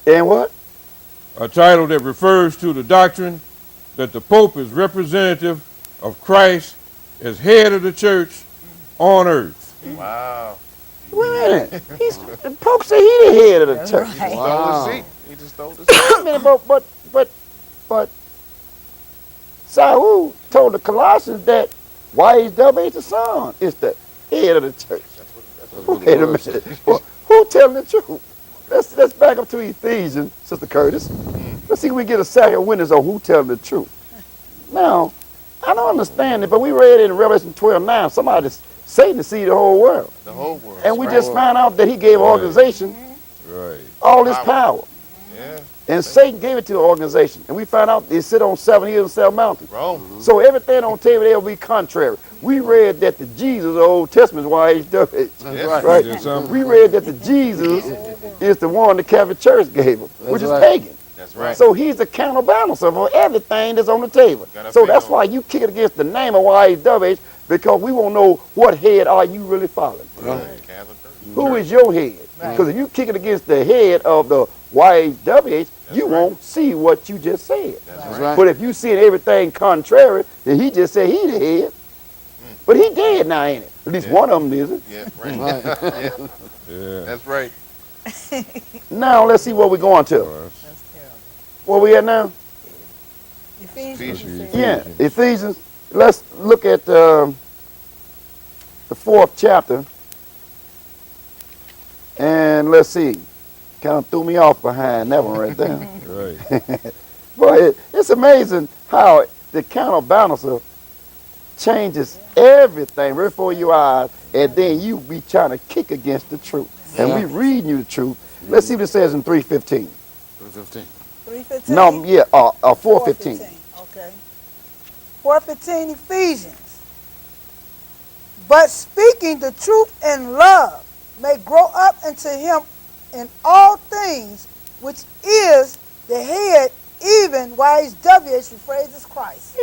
E: And what?
C: A title that refers to the doctrine that the Pope is representative of Christ as head of the church on earth.
A: Wow.
E: Wait a minute. The Pope said he the head of the church.
A: He just
F: Right.
A: stole
B: Wow.
A: his seat. He just stole his seat.
E: I mean, but Saul told the Colossians that YHWH the son is the head of the church.
A: That's what
E: Wait a minute. Well, who telling the truth? let's back up to Ephesians, Sister Curtis. Let's see if we get a second witness on who telling the truth. Now, I don't understand it, but we read in Revelation 12:9, Satan deceived the whole world.
A: The whole world.
E: And we just found out that he gave organization
C: Right.
E: all this power.
A: Yeah.
E: And Satan gave it to the organization. And we found out they sit on 7 hills and 7 mountains.
A: Rome.
E: So everything on the table there will be contrary. We read that the Jesus of the Old Testament is YHWH.
A: That's
E: Right?
C: Did something.
E: We read that the Jesus is the one the Catholic Church gave him, which is
B: right.
E: pagan.
A: That's right.
E: So he's the counterbalancer for everything that's on the table.
A: Gotta
E: So
A: figure
E: that's
A: out.
E: why you kick it against the name of YHWH, because we won't know what head are you really following.
A: Right. Catholic Church.
E: Who is your head? Because if you kick it against the head of the YHWH, you won't see what you just said.
A: That's
B: right.
E: But if you see everything contrary, then he just said he the head. But he dead now, ain't it? At least
A: Yeah.
E: one of them is it.
A: Yeah, right. Yeah,
C: Yeah.
A: that's right.
E: Now let's see what we're going to.
F: That's terrible.
E: Where we at now?
D: Ephesians.
C: Ephesians.
E: Yeah, Ephesians. Let's look at the 4th chapter. And let's see. Kind of threw me off behind that one right there.
C: Right.
E: Boy, it's amazing how the counterbalancer changes everything right before your eyes, and then you be trying to kick against the truth. And we reading you the truth. Let's see what it says in 3:15.
B: 3:15.
D: 3:15.
E: No, yeah, 4:15.
D: Okay. 4:15 Ephesians. But speaking the truth in love may grow up into him in all things, which is the head, even YHWH phrases Christ.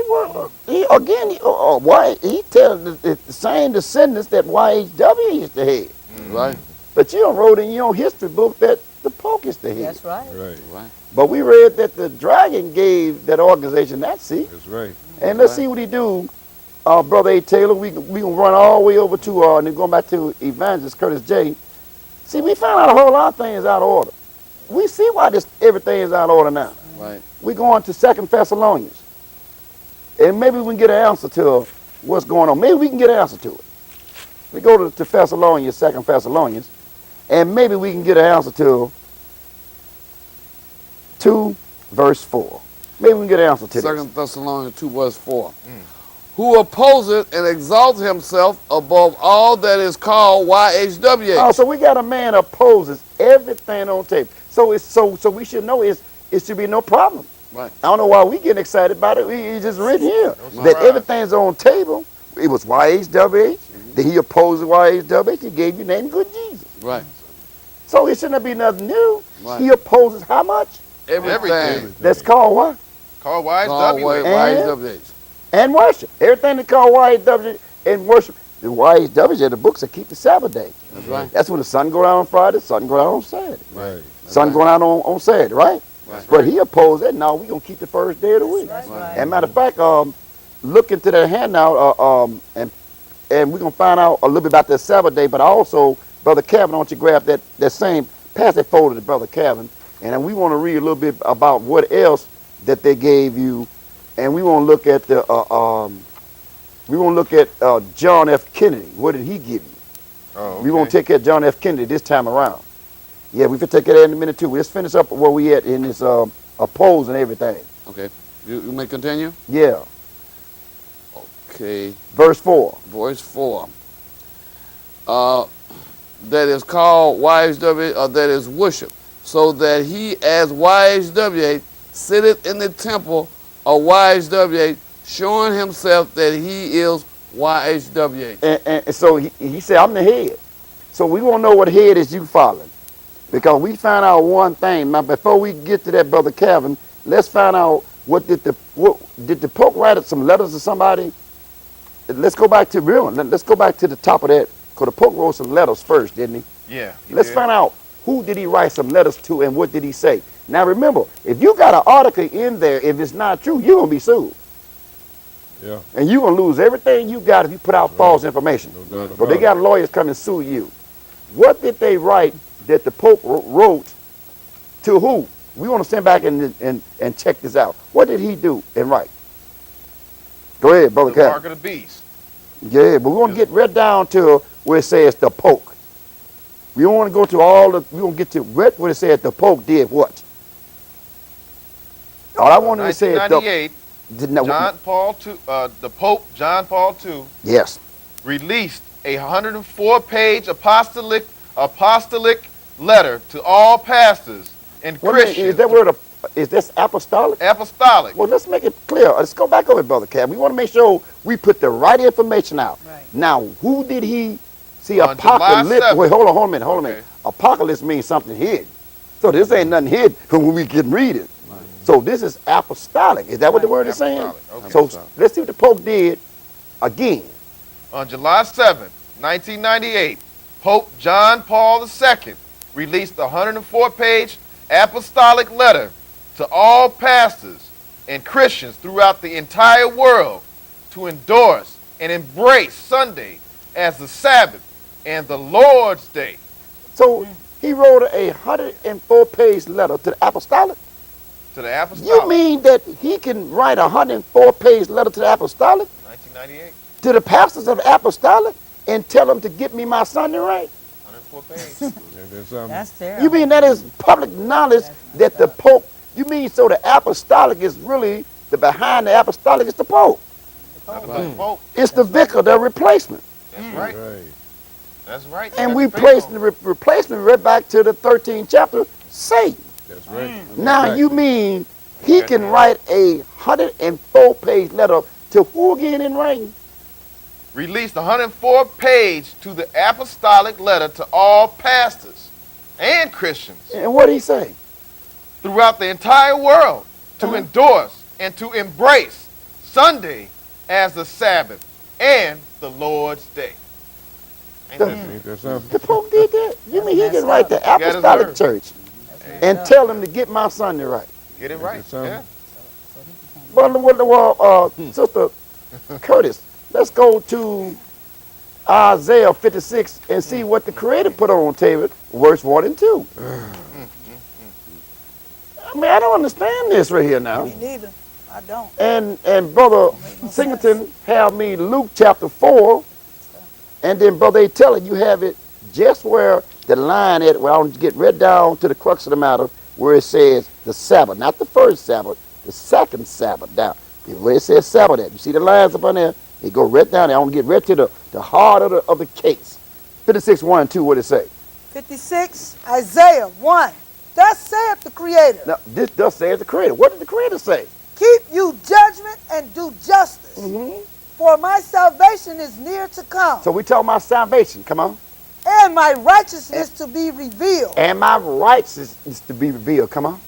E: Why he tells the same descendants that YHW is the head.
B: Right.
E: But you don't wrote in your own history book that the Pope is the head.
F: That's right.
C: Right.
B: Right.
E: But we read that the dragon gave that organization that seat.
C: That's right.
E: And let's see what he do, Brother A. Taylor. We can run all the way over to, and then going back to Evangelist Curtis J. See, we found out a whole lot of things out of order. We see why everything is out of order now.
B: Right.
E: We're going to 2 Thessalonians. And maybe we can get an answer to what's going on. Maybe we can get an answer to it. We go to Thessalonians, 2 Thessalonians, and maybe we can get an answer to 2 verse 4. Maybe we can get an answer to this.
B: 2 Thessalonians 2 verse 4. Who opposes and exalts himself above all that is called YHWH.
E: Oh, so we got a man that opposes everything on tape. So we should know it should be no problem.
B: Right.
E: I don't know why we getting excited about it. It's just written here
A: No
E: that
A: surprise.
E: everything's on table. It was YHWH. Then he opposed YHWH. He gave you name good Jesus.
B: Right.
E: So it shouldn't be nothing new.
B: Right.
E: He opposes how much?
B: Everything.
E: That's called what?
A: Called
B: Called
A: YHWH.
B: YHWH.
E: And worship. Everything that's called YHWH and worship. The YHWH are the books that keep the Sabbath day.
B: That's right.
E: That's when the sun go down on Friday, sun go down on Saturday.
C: Right.
E: Sun
B: right.
E: going out on Saturday, right?
B: That's
E: But he opposed that. No, we're going to keep the first day of the week.
F: That's right.
E: And matter of fact, look into that handout, and we're going to find out a little bit about that Sabbath day, but also, Brother Kevin, I want you to grab that same, pass that folder to Brother Kevin, and we want to read a little bit about what else that they gave you, and we want to look at John F. Kennedy. What did he give you?
A: Oh,
E: We won't take care of John F. Kennedy this time around. Yeah, we can take care of that in a minute too. Let's finish up where we at in this oppose and everything.
B: Okay. You may continue?
E: Yeah,
B: Okay.
E: verse 4.
B: Verse 4. That is called YHWH, or that is worship, so that he as YHWH sitteth in the temple of YHWH, showing himself that he is YHWH.
E: And so he said, I'm the head. So we want to know what head is you following. Because we found out one thing. Now, before we get to that, Brother Kevin, let's find out what did the Pope write some letters to somebody? Let's go back to let's go back to the top of that. Because the Pope wrote some letters first, didn't he?
A: Yeah.
E: Let's find out who did he write some letters to and what did he say. Now remember, if you got an article in there, if it's not true, you're going to be sued.
C: Yeah.
E: And you're going to lose everything you got if you put out false information.
C: No doubt
E: But
C: about
E: they got lawyers come and sue you. What did they write that the Pope wrote to who? We want to send back and check this out. What did he do and write? Go ahead, Brother
A: The
E: Kevin.
A: mark of the beast.
E: Yeah, but we want to get right down to where it says the Pope. We don't want to go to all the, we don't get to what it said the Pope did what? All I wanted to say is
A: 1998, John Paul II, the Pope John Paul II
E: yes.
A: released a 104-page apostolic letter to all pastors and Christians.
E: Is that word? Is this apostolic?
A: Apostolic.
E: Well, let's make it clear. Let's go back over it, Brother Cab. We want to make sure we put the right information out.
F: Right.
E: Now, who did he see?
A: On July
E: Apocalypse.
A: 7th.
E: Wait, hold on a minute. Apocalypse means something hid. So this ain't nothing hid when we can read it. Right. So this is apostolic. Is that what the word is saying?
A: Okay.
E: So let's see what the Pope did again.
A: On July 7th, 1998, Pope John Paul II released a 104-page apostolic letter to all pastors and Christians throughout the entire world to endorse and embrace Sunday as the Sabbath and the Lord's Day.
E: So he wrote a 104-page letter to the apostolic?
A: To the apostolic.
E: You mean that he can write a 104-page letter to the apostolic?
A: 1998.
E: To the pastors of the apostolic and tell them to get me my Sunday right?
A: 104 pages.
F: That's terrible.
E: You mean that is public knowledge that the Pope, you mean so the apostolic is really, the behind the apostolic is the Pope.
A: Pope.
E: It's the vicar, the replacement.
A: That's right. That's right.
E: And we placed the replacement right back to the 13th chapter, Satan.
C: That's right.
E: Now you mean he can write a 104-page letter to who again in writing?
A: Released 104-page to the apostolic letter to all pastors and Christians
E: And what did he say?
A: throughout the entire world to endorse and to embrace Sunday as the Sabbath and the Lord's Day. Ain't that
C: Ain't that something?
E: The Pope did that? You mean he
F: messed
E: can write the
A: got his
E: apostolic
A: word.
E: church and tell them to get my Sunday right?
A: Get it right.
C: Ain't that something?
A: Yeah.
E: Well, Sister Curtis, let's go to Isaiah 56 and see what the Creator put on the table, verse 1 and 2. I mean, I don't understand this right here now.
D: Me neither. I don't.
E: And Brother Singleton have me Luke chapter 4, and then Brother A. Teller, you have it just where the line at, where I'll get right down to the crux of the matter, where it says the Sabbath, not the first Sabbath, the second Sabbath down. Where it says Sabbath at. You see the lines up on there? It go right down there. I want to get right to the heart of the case. 56, 1 and 2, what it say?
D: 56, Isaiah 1. Thus saith the Creator.
E: Now, this does say the Creator. What did the Creator say?
D: Keep you judgment and do justice. For my salvation is near to come.
E: So we talking about salvation. Come on.
D: And my righteousness to be revealed.
E: And my righteousness to be revealed. Come on.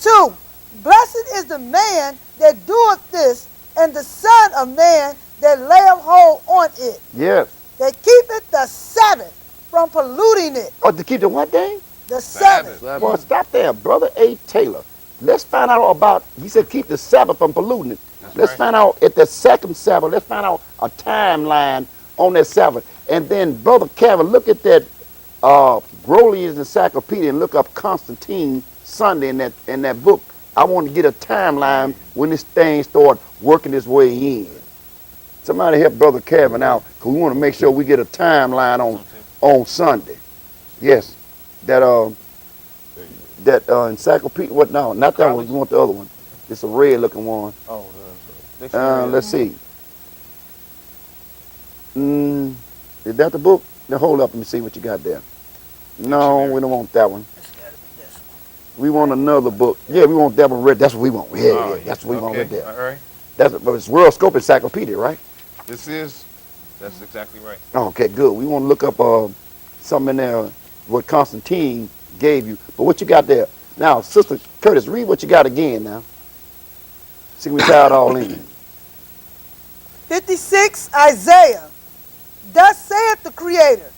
D: 2. Blessed is the man that doeth this, and the son of man that layeth hold on it,
E: Yes.
D: that keepeth the Sabbath from polluting it.
E: Or to keep the what day?
D: The Sabbath.
E: Well, stop there, Brother A. Taylor. Let's find out about, he said keep the Sabbath from polluting it. Let's find out at the second Sabbath, let's find out a timeline on that Sabbath. And then, Brother Kevin, look at that Grolian's Encyclopedia and look up Constantine Sunday in that book. I want to get a timeline when this thing start working its way in. Somebody help Brother Kevin out, because we want to make sure we get a timeline on Sunday. Yes. That encyclopedia, what, no, not that one, we want the other one. It's a red looking one.
A: Oh,
E: Let's see. Is that the book? Now hold up, let me see what you got there. No, we don't want that one.
D: It's got to be this one.
E: We want another book. Yeah, we want that one read. That's what we want. Yeah, that's what we want right there.
A: All right.
E: But it's World Scope Encyclopedia, right?
A: That's exactly right.
E: Okay, good. We want to look up something in there, what Constantine gave you. But what you got there? Now, Sister Curtis, read what you got again now. See, we tie it all in.
D: 56, Isaiah. Thus saith the Creator,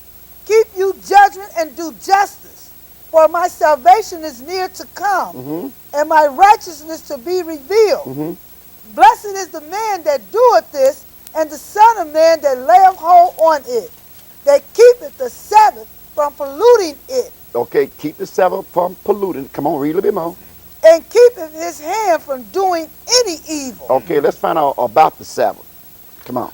D: keep you judgment and do justice, for my salvation is near to come, and my righteousness to be revealed. Blessed is the man that doeth this, and the son of man that layeth hold on it, that keepeth the Sabbath from polluting it,
E: Okay, keep the Sabbath from polluting. Come on, read a little bit more.
D: and keepeth his hand from doing any evil.
E: Okay, let's find out about the Sabbath. Come on.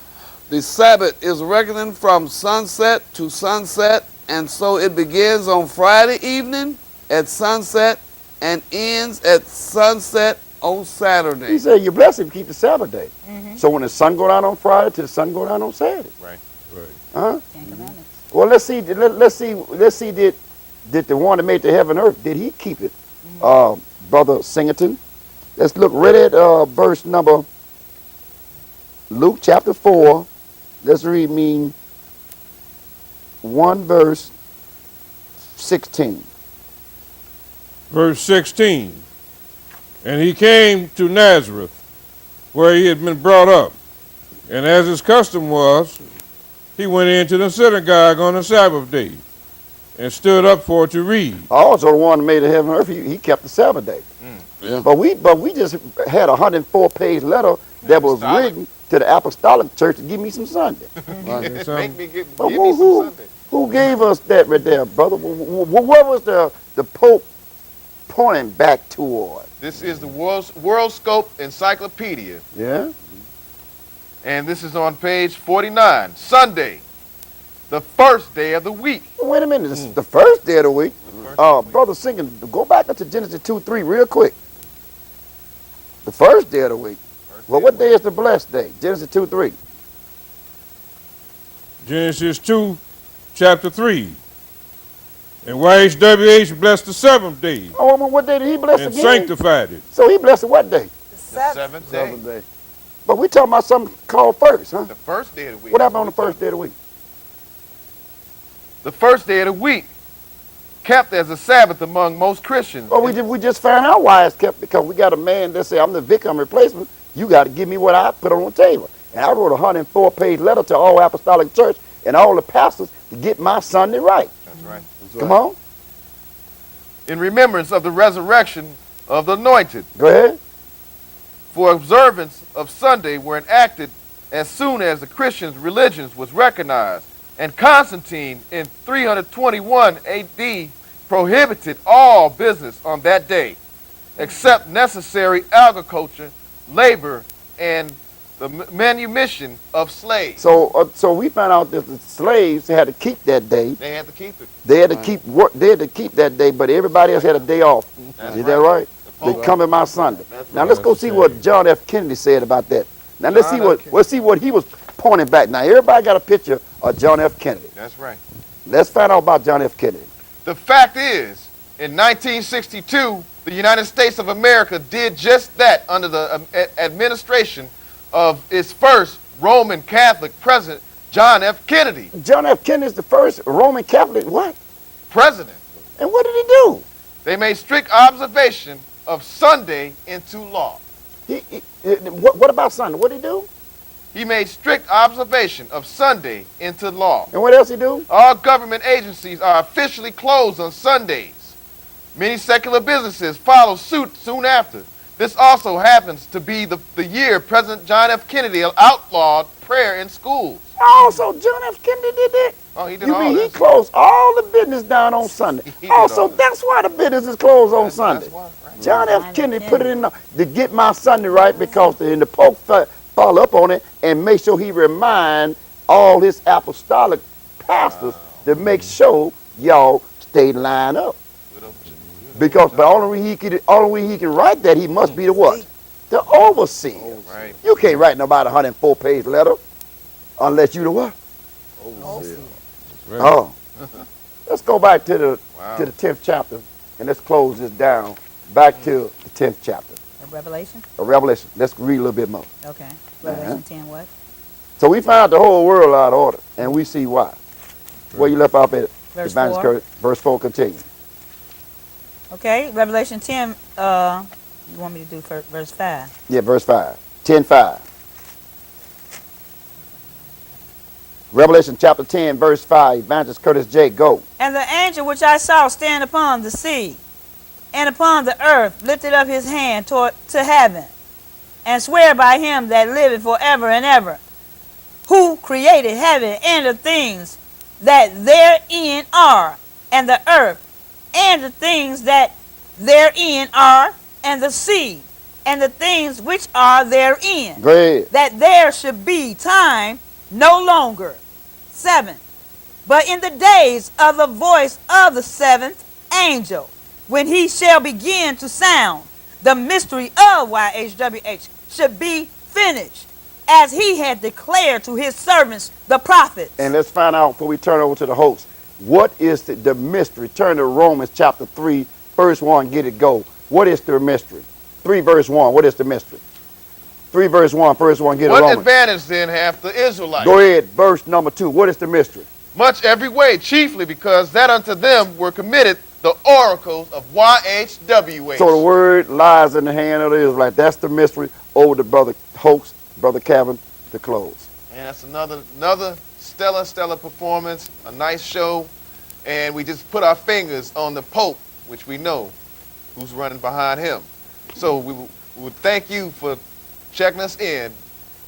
B: The Sabbath is reckoning from sunset to sunset And so it begins on Friday evening at sunset and ends at sunset on
E: He
B: Saturday.
E: said, you're blessed if you keep the Sabbath day. So when the sun go down on Friday, till the sun go down on Saturday.
A: Right.
C: Right.
E: Huh?
F: Ten Commandments.
E: Well, let's see. Let's see. Did the one that made the heaven and earth? Did he keep it, Brother Singleton? Let's look right at verse number Luke chapter 4. Let's read me 1 verse 16.
C: Verse 16. And he came to Nazareth, where he had been brought up. And as his custom was, he went into the synagogue on the Sabbath day and stood up for to read.
E: Also, the one that made the heaven and earth, he kept the Sabbath day.
B: Yeah.
E: But we just had a 104-page letter that was
A: Apostolic.
E: written to the Apostolic Church to give me some Sunday.
C: Right.
A: Make me give
E: But
A: me some Sunday.
E: who gave us that right there, brother? What was the Pope pointing back toward?
A: This is the World Scope Encyclopedia,
E: Yeah?
A: and this is on page 49. Sunday, the first day of the week.
E: Wait a minute, this is the first day of the week. Brother Singing, go back up to Genesis 2:3 real quick. The first day of the week. Well, what day is the blessed day? Genesis 2:3.
C: Genesis 2, chapter 3. And YHWH blessed the seventh day
E: Oh, well, what day did he bless
C: and
E: again?
C: sanctified it.
E: So he blessed it what day?
D: The
A: The
D: Sabbath.
A: seventh day.
E: Seventh day. But we talking about something called first, huh?
A: The first day of the week.
E: What happened on the first day of the week?
A: The first day of the week, kept as a Sabbath among most Christians.
E: Well, we just found out why it's kept, because we got a man that said, I'm the victim replacement. You got to give me what I put on the table. And I wrote a 104-page letter to all apostolic church and all the pastors to get my Sunday right.
A: That's right.
E: Come on.
A: In remembrance of the resurrection of the anointed,
E: Go ahead.
A: for observance of Sunday were enacted as soon as the Christians' religions was recognized, and Constantine in 321 AD prohibited all business on that day, except necessary agriculture, labor, and the manumission of slaves.
E: So we found out that the slaves had to keep that day.
A: They had to keep it.
E: They had to keep work. They had to keep that day, but everybody else had a day off.
A: That's
E: Is that right?
A: The
E: They come in my Sunday.
A: That's
E: Now
A: right.
E: let's go see what John F. Kennedy said about that. Now let's
A: John
E: see
A: F.
E: what
A: Kennedy.
E: let's see what he was pointing back. Now everybody got a picture of John F. Kennedy.
A: That's right.
E: Let's find out about John F. Kennedy.
A: The fact is, in 1962, the United States of America did just that under the administration of its first Roman Catholic president, John F. Kennedy.
E: John F. Kennedy is the first Roman Catholic what?
A: President.
E: And what did he do?
A: They made strict observation of Sunday into law.
E: What about Sunday? What did he do?
A: He made strict observation of Sunday into law.
E: And what else he do?
A: All government agencies are officially closed on Sundays. Many secular businesses follow suit soon after. This also happens to be the year President John F. Kennedy outlawed prayer in schools.
E: Oh, so John F. Kennedy did that?
A: Oh, he did
E: You
A: all
E: mean he
A: that.
E: closed all the business down on Sunday?
A: He did all
E: Also,
A: that.
E: that's why the business is closed on Sunday.
A: That's why, right?
E: John F.
F: John
E: Kennedy
F: F.
E: put it in to get my Sunday right because the Pope follow up on it and make sure he remind all his apostolic pastors to make sure y'all stay lined up. Because the only way he can write that, he must be the what? The overseer.
A: Right.
E: You can't write nobody a 104-page letter unless you the what?
C: Right.
E: Oh. Let's go back to the
A: Wow.
E: 10th chapter and let's close this down. Back to the 10th chapter
F: Revelation?
E: of Revelation. Let's read a little bit more.
F: Okay. Revelation 10 what?
E: So we found the whole world out of order, and we see why. Where you left off at
F: Verse
E: Evangelist
F: 4.
E: Curtis. Verse 4 continue.
F: Okay. Revelation 10, you want me to do verse 5?
E: Yeah, verse 5. 10:5. Revelation chapter 10, verse 5. Evangelist Curtis J. Go.
F: And the angel which I saw stand upon the sea and upon the earth lifted up his hand to heaven, and swear by him that liveth forever and ever, who created heaven and the things that therein are, and the earth, and the things that therein are, and the sea, and the things which are therein,
E: Go ahead.
F: that there should be time no longer. 7. but in the days of the voice of the seventh angel, when he shall begin to sound, the mystery of YHWH should be finished, as he had declared to his servants, the prophets.
E: And let's find out before we turn over to the host. What is the mystery? Turn to Romans chapter 3, verse 1, get it go. What is the mystery? 3 verse 1, what is the mystery? 3 verse 1, verse 1, get it
A: What
E: Romans.
A: advantage then hath the Israelites?
E: Go ahead, verse number 2, what is the mystery?
A: Much every way, chiefly because that unto them were committed the oracles of YHWH.
E: So the word lies in the hand of the Israelites. That's the mystery. Over to brother host, brother Kevin, to close.
A: And that's another stellar performance, a nice show. And we just put our fingers on the Pope, which we know who's running behind him. So we would thank you for checking us in.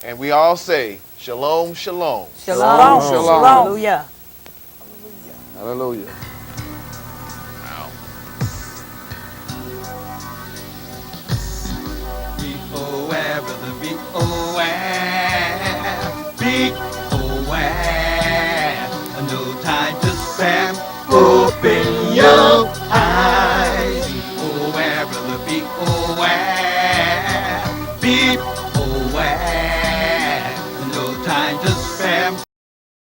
A: And we all say, shalom, shalom.
F: Shalom.
B: Shalom.
F: Hallelujah.
B: Hallelujah.
G: V-O-R, brother, V-O-R.